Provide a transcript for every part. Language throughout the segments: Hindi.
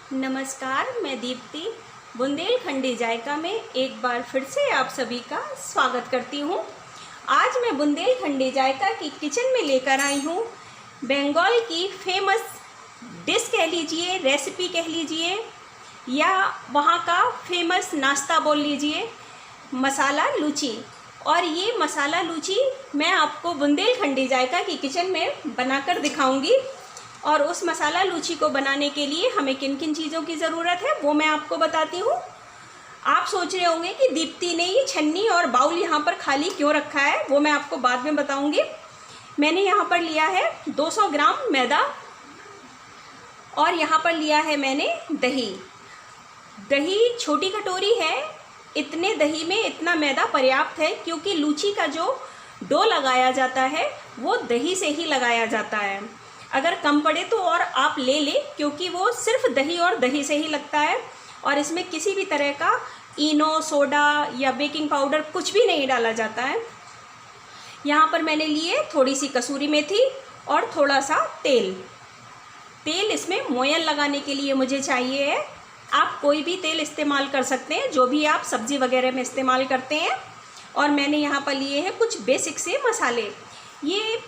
नमस्कार, मैं दीप्ति बुंदेलखंडी जायका में एक बार फिर से आप सभी का स्वागत करती हूँ। आज मैं बुंदेलखंडी जायका की किचन में लेकर आई हूँ बंगाल की फेमस डिश कह लीजिए, रेसिपी कह लीजिए, या वहाँ का फेमस नाश्ता बोल लीजिए, मसाला लूची। और ये मसाला लूची मैं आपको बुंदेलखंडी जायका की किचन में बनाकर दिखाऊंगी। और उस मसाला लूची को बनाने के लिए हमें किन किन चीज़ों की ज़रूरत है वो मैं आपको बताती हूँ। आप सोच रहे होंगे कि दीप्ति ने ये छन्नी और बाउल यहाँ पर खाली क्यों रखा है, वो मैं आपको बाद में बताऊँगी। मैंने यहाँ पर लिया है 200 ग्राम मैदा और यहाँ पर लिया है मैंने दही। दही छोटी कटोरी है, इतने दही में इतना मैदा पर्याप्त है, क्योंकि लूची का जो डो लगाया जाता है वो दही से ही लगाया जाता है। अगर कम पड़े तो और आप ले लें, क्योंकि वो सिर्फ दही और दही से ही लगता है और इसमें किसी भी तरह का इनो, सोडा या बेकिंग पाउडर कुछ भी नहीं डाला जाता है। यहाँ पर मैंने लिए थोड़ी सी कसूरी मेथी और थोड़ा सा तेल। तेल इसमें मोयन लगाने के लिए मुझे चाहिए है। आप कोई भी तेल इस्तेमाल कर सकते हैं, जो भी आप सब्ज़ी वगैरह में इस्तेमाल करते हैं। और मैंने यहाँ पर लिए हैं कुछ बेसिक से मसाले। ये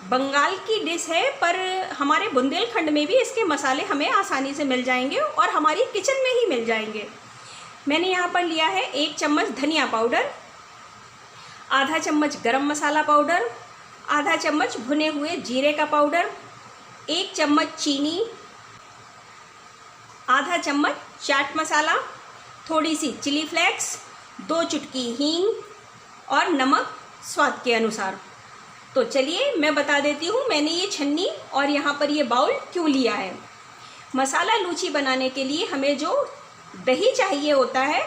बंगाल की डिश है, पर हमारे बुंदेलखंड में भी इसके मसाले हमें आसानी से मिल जाएंगे और हमारी किचन में ही मिल जाएंगे। मैंने यहाँ पर लिया है 1 चम्मच धनिया पाउडर, आधा चम्मच गरम मसाला पाउडर, आधा चम्मच भुने हुए जीरे का पाउडर, 1 चम्मच चीनी, आधा चम्मच चाट मसाला, थोड़ी सी चिली फ्लेक्स, 2 चुटकी हींग और नमक स्वाद के अनुसार। तो चलिए मैं बता देती हूँ मैंने ये छन्नी और यहाँ पर ये बाउल क्यों लिया है। मसाला लूची बनाने के लिए हमें जो दही चाहिए होता है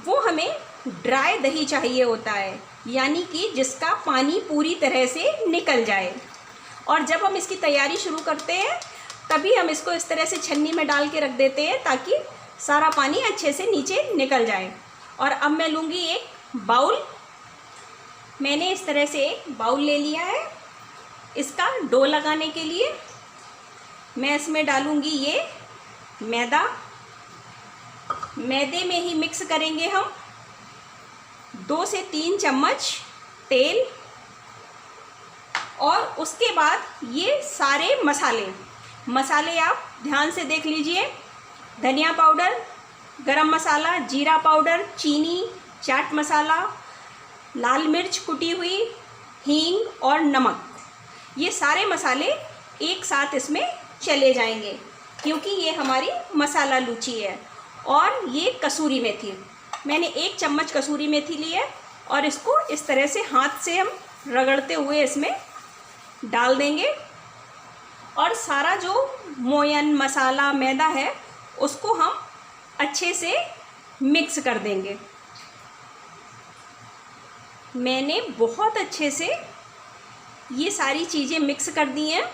वो हमें ड्राई दही चाहिए होता है, यानी कि जिसका पानी पूरी तरह से निकल जाए। और जब हम इसकी तैयारी शुरू करते हैं तभी हम इसको इस तरह से छन्नी में डाल के रख देते हैं, ताकि सारा पानी अच्छे से नीचे निकल जाए। और अब मैं लूँगी एक बाउल। मैंने इस तरह से एक बाउल ले लिया है। इसका डो लगाने के लिए मैं इसमें डालूंगी ये मैदा। मैदे में ही मिक्स करेंगे हम 2 से 3 चम्मच तेल, और उसके बाद ये सारे मसाले आप ध्यान से देख लीजिए। धनिया पाउडर, गरम मसाला, जीरा पाउडर, चीनी, चाट मसाला, लाल मिर्च कुटी हुई, हींग और नमक, ये सारे मसाले एक साथ इसमें चले जाएंगे, क्योंकि ये हमारी मसाला लूची है। और ये कसूरी मेथी, मैंने 1 चम्मच कसूरी मेथी ली है और इसको इस तरह से हाथ से हम रगड़ते हुए इसमें डाल देंगे। और सारा जो मोयन, मसाला, मैदा है उसको हम अच्छे से मिक्स कर देंगे। मैंने बहुत अच्छे से ये सारी चीज़ें मिक्स कर दी हैं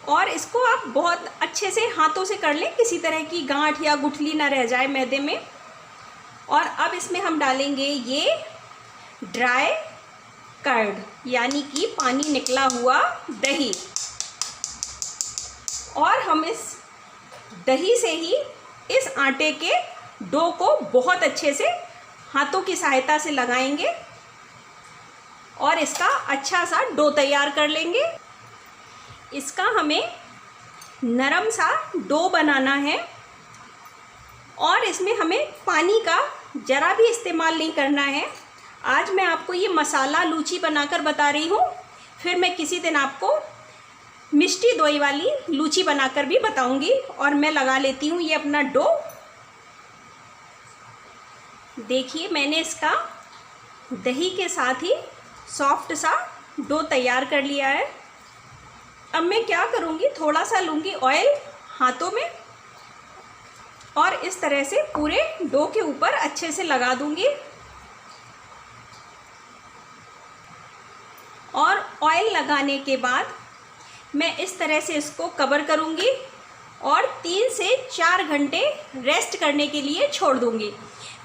और इसको आप बहुत अच्छे से हाथों से कर लें, किसी तरह की गांठ या गुठली ना रह जाए मैदे में। और अब इसमें हम डालेंगे ये ड्राई कर्ड, यानी कि पानी निकला हुआ दही। और हम इस दही से ही इस आटे के डो को बहुत अच्छे से हाथों की सहायता से लगाएंगे और इसका अच्छा सा डो तैयार कर लेंगे। इसका हमें नरम सा डो बनाना है और इसमें हमें पानी का ज़रा भी इस्तेमाल नहीं करना है। आज मैं आपको ये मसाला लूची बनाकर बता रही हूँ, फिर मैं किसी दिन आपको मिष्टी दोई वाली लूची बनाकर भी बताऊँगी। और मैं लगा लेती हूँ ये अपना डो। देखिए मैंने इसका दही के साथ ही सॉफ्ट सा डो तैयार कर लिया है। अब मैं क्या करूँगी, थोड़ा सा लूँगी ऑयल हाथों में और इस तरह से पूरे डो के ऊपर अच्छे से लगा दूँगी। और ऑयल लगाने के बाद मैं इस तरह से इसको कवर करूँगी और 3 से 4 घंटे रेस्ट करने के लिए छोड़ दूँगी।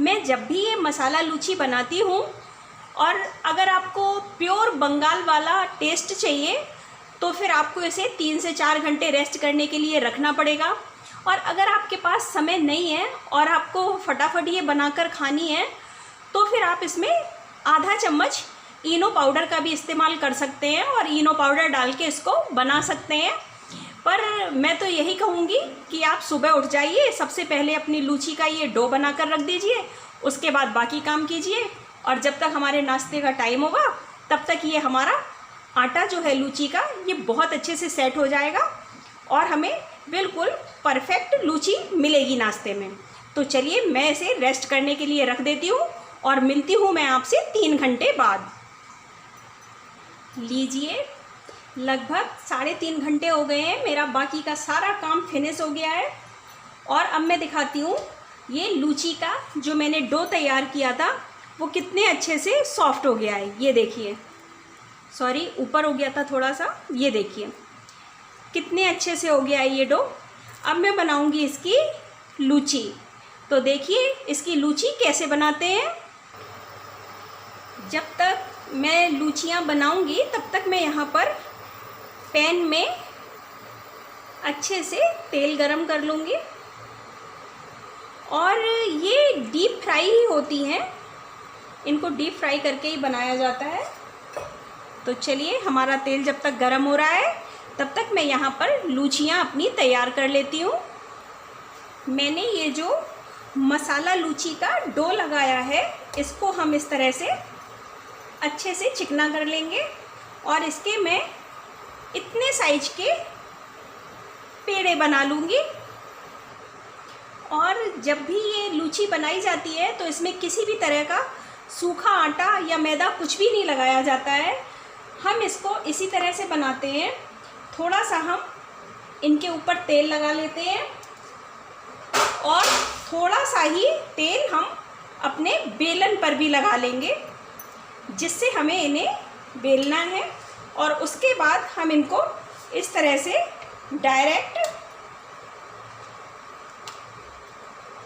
मैं जब भी ये मसाला लूची बनाती हूँ, और अगर आपको प्योर बंगाल वाला टेस्ट चाहिए तो फिर आपको इसे 3 से 4 घंटे रेस्ट करने के लिए रखना पड़ेगा। और अगर आपके पास समय नहीं है और आपको फटाफट ये बनाकर खानी है तो फिर आप इसमें आधा चम्मच इनो पाउडर का भी इस्तेमाल कर सकते हैं और इनो पाउडर डाल के इसको बना सकते हैं। पर मैं तो यही कहूँगी कि आप सुबह उठ जाइए, सबसे पहले अपनी लूची का ये डो बना कर रख दीजिए, उसके बाद बाकी काम कीजिए और जब तक हमारे नाश्ते का टाइम होगा तब तक ये हमारा आटा जो है लूची का ये बहुत अच्छे से सेट हो जाएगा और हमें बिल्कुल परफेक्ट लूची मिलेगी नाश्ते में। तो चलिए मैं इसे रेस्ट करने के लिए रख देती हूँ और मिलती हूँ मैं आपसे 3 घंटे बाद। लीजिए, लगभग 3.5 घंटे हो गए हैं, मेरा बाकी का सारा काम फिनिश हो गया है। और अब मैं दिखाती हूँ ये लूची का जो मैंने डो तैयार किया था वो कितने अच्छे से सॉफ्ट हो गया है। ये देखिए, सॉरी ऊपर हो गया था थोड़ा सा, ये देखिए कितने अच्छे से हो गया है ये डो। अब मैं बनाऊँगी इसकी लूची। तो देखिए इसकी लूची कैसे बनाते हैं। जब तक मैं लूचियाँ बनाऊंगी तब तक मैं यहाँ पर पैन में अच्छे से तेल गरम कर लूँगी। और ये डीप फ्राई ही होती हैं, इनको डीप फ्राई करके ही बनाया जाता है। तो चलिए हमारा तेल जब तक गरम हो रहा है तब तक मैं यहाँ पर लूचियाँ अपनी तैयार कर लेती हूँ। मैंने ये जो मसाला लूची का डो लगाया है इसको हम इस तरह से अच्छे से चिकना कर लेंगे और इसके मैं इतने साइज के पेड़े बना लूँगी। और जब भी ये लूची बनाई जाती है तो इसमें किसी भी तरह का सूखा आटा या मैदा कुछ भी नहीं लगाया जाता है। हम इसको इसी तरह से बनाते हैं। थोड़ा सा हम इनके ऊपर तेल लगा लेते हैं और थोड़ा सा ही तेल हम अपने बेलन पर भी लगा लेंगे जिससे हमें इन्हें बेलना है। और उसके बाद हम इनको इस तरह से डायरेक्ट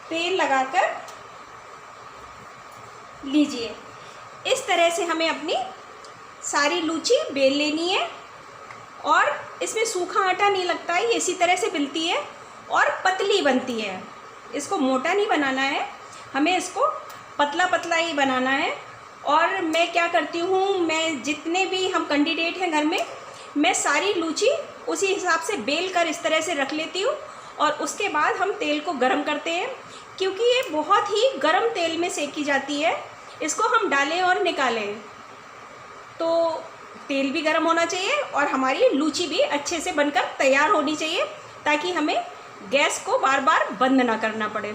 तेल लगाकर लीजिए। इस तरह से हमें अपनी सारी लूची बेल लेनी है और इसमें सूखा आटा नहीं लगता है, ये इसी तरह से बिलती है और पतली बनती है। इसको मोटा नहीं बनाना है, हमें इसको पतला पतला ही बनाना है। और मैं क्या करती हूँ, मैं जितने भी हम कैंडिडेट हैं घर में, मैं सारी लूची उसी हिसाब से बेल कर इस तरह से रख लेती हूँ और उसके बाद हम तेल को गरम करते हैं क्योंकि ये बहुत ही गरम तेल में सेकी जाती है। इसको हम डालें और निकालें तो तेल भी गरम होना चाहिए और हमारी लूची भी अच्छे से बनकर तैयार होनी चाहिए ताकि हमें गैस को बार बार बंद ना करना पड़े।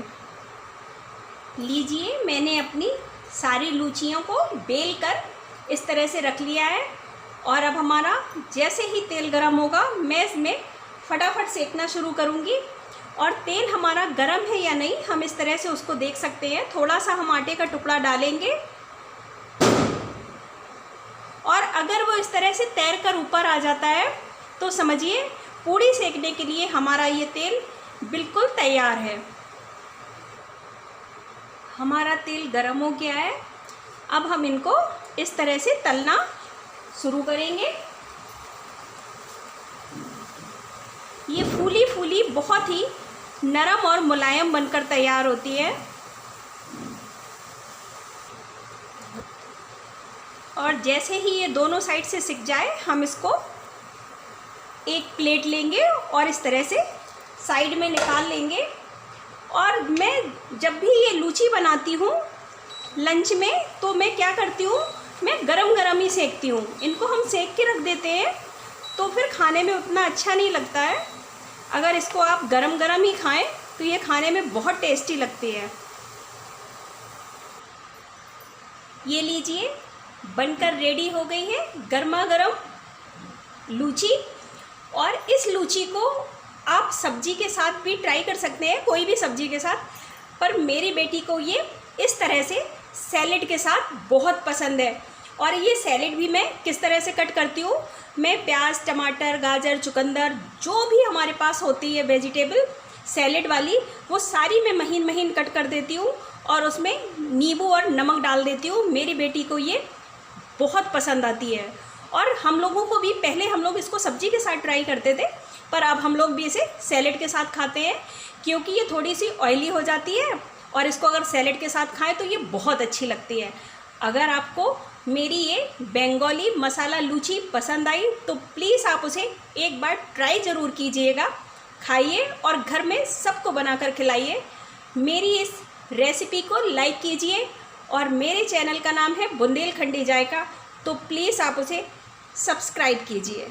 लीजिए, मैंने अपनी सारी लूचियों को बेल कर इस तरह से रख लिया है और अब हमारा जैसे ही तेल गरम होगा मैं इसमें फटाफट सेकना शुरू करूँगी। और तेल हमारा गरम है या नहीं हम इस तरह से उसको देख सकते हैं। थोड़ा सा हम आटे का टुकड़ा डालेंगे और अगर वो इस तरह से तैर कर ऊपर आ जाता है तो समझिए पूड़ी सेकने के लिए हमारा ये तेल बिल्कुल तैयार है। हमारा तेल गरम हो गया है, अब हम इनको इस तरह से तलना शुरू करेंगे। ये फूली फूली बहुत ही नरम और मुलायम बनकर तैयार होती है। और जैसे ही ये दोनों साइड से सिक जाए हम इसको एक प्लेट लेंगे और इस तरह से साइड में निकाल लेंगे। और मैं जब भी ये लूची बनाती हूँ लंच में तो मैं क्या करती हूँ, मैं गरम गरम ही सेकती हूँ। इनको हम सेक के रख देते हैं तो फिर खाने में उतना अच्छा नहीं लगता है। अगर इसको आप गरम गरम ही खाएं तो ये खाने में बहुत टेस्टी लगती है। ये लीजिए, बनकर रेडी हो गई है गर्मा गर्म लूची। और इस लूची को आप सब्जी के साथ भी ट्राई कर सकते हैं, कोई भी सब्जी के साथ। पर मेरी बेटी को ये इस तरह से सैलेड के साथ बहुत पसंद है। और ये सैलेड भी मैं किस तरह से कट करती हूँ, मैं प्याज, टमाटर, गाजर, चुकंदर जो भी हमारे पास होती है वेजिटेबल सैलेड वाली, वो सारी मैं महीन महीन कट कर देती हूँ और उसमें नींबू और नमक डाल देती हूँ। मेरी बेटी को ये बहुत पसंद आती है। और हम लोगों को भी पहले हम लोग इसको सब्जी के साथ ट्राई करते थे, पर अब हम लोग भी इसे सैलेड के साथ खाते हैं, क्योंकि ये थोड़ी सी ऑयली हो जाती है और इसको अगर सैलेड के साथ खाएं तो ये बहुत अच्छी लगती है। अगर आपको मेरी ये बंगाली मसाला लूची पसंद आई तो प्लीज़ आप उसे एक बार ट्राई ज़रूर कीजिएगा, खाइए और घर में सबको बनाकर खिलाइए। मेरी इस रेसिपी को लाइक कीजिए और मेरे चैनल का नाम है बुंदेलखंडी जायका, तो प्लीज़ आप उसे सब्सक्राइब कीजिए।